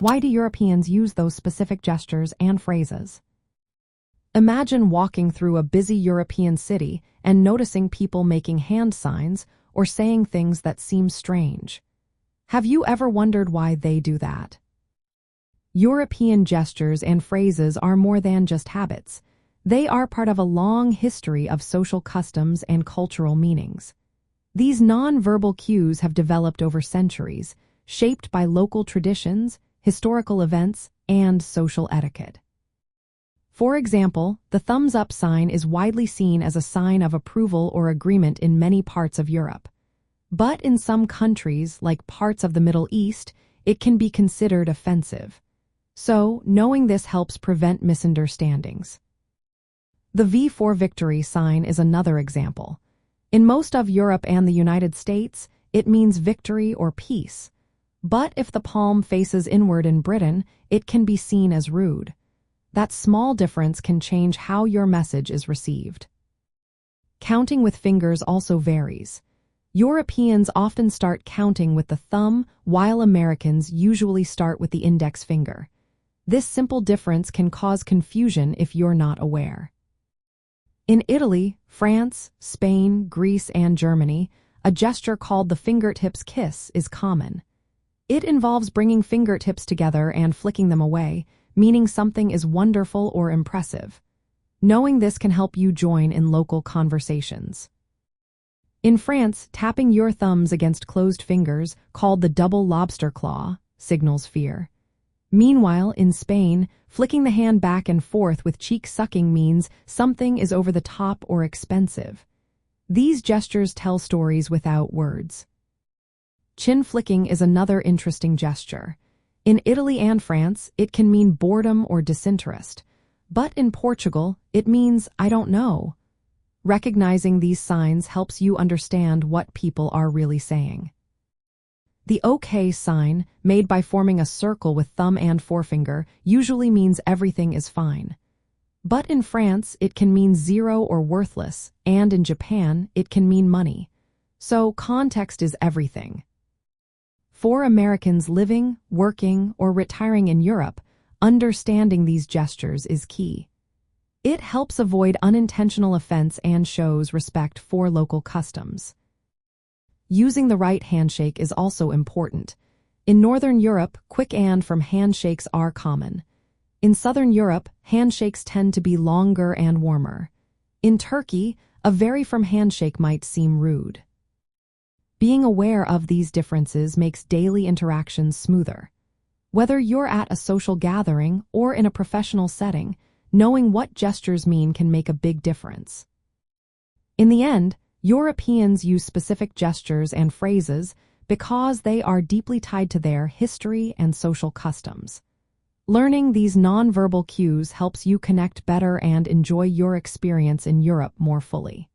Why do Europeans use those specific gestures and phrases? Imagine walking through a busy European city and noticing people making hand signs or saying things that seem strange. Have you ever wondered why they do that? European gestures and phrases are more than just habits. They are part of a long history of social customs and cultural meanings. These non-verbal cues have developed over centuries, shaped by local traditions, historical events, and social etiquette. For example, the thumbs-up sign is widely seen as a sign of approval or agreement in many parts of Europe. But in some countries, like parts of the Middle East, it can be considered offensive. So, knowing this helps prevent misunderstandings. The V for victory sign is another example. In most of Europe and the United States, it means victory or peace. But if the palm faces inward in Britain, it can be seen as rude. That small difference can change how your message is received. Counting with fingers also varies. Europeans often start counting with the thumb, while Americans usually start with the index finger. This simple difference can cause confusion if you're not aware. In Italy, France, Spain, Greece, and Germany, a gesture called the fingertips kiss is common. It involves bringing fingertips together and flicking them away, meaning something is wonderful or impressive. Knowing this can help you join in local conversations. In France, tapping your thumbs against closed fingers, called the double lobster claw, signals fear. Meanwhile, in Spain, flicking the hand back and forth with cheek sucking means something is over the top or expensive. These gestures tell stories without words. Chin flicking is another interesting gesture. In Italy and France, it can mean boredom or disinterest. But in Portugal, it means I don't know. Recognizing these signs helps you understand what people are really saying. The OK sign, made by forming a circle with thumb and forefinger, usually means everything is fine. But in France, it can mean zero or worthless, and in Japan, it can mean money. So context is everything. For Americans living, working, or retiring in Europe, understanding these gestures is key. It helps avoid unintentional offense and shows respect for local customs. Using the right handshake is also important. In Northern Europe, quick and firm handshakes are common. In Southern Europe, handshakes tend to be longer and warmer. In Turkey, a very firm handshake might seem rude. Being aware of these differences makes daily interactions smoother. Whether you're at a social gathering or in a professional setting, knowing what gestures mean can make a big difference. In the end, Europeans use specific gestures and phrases because they are deeply tied to their history and social customs. Learning these nonverbal cues helps you connect better and enjoy your experience in Europe more fully.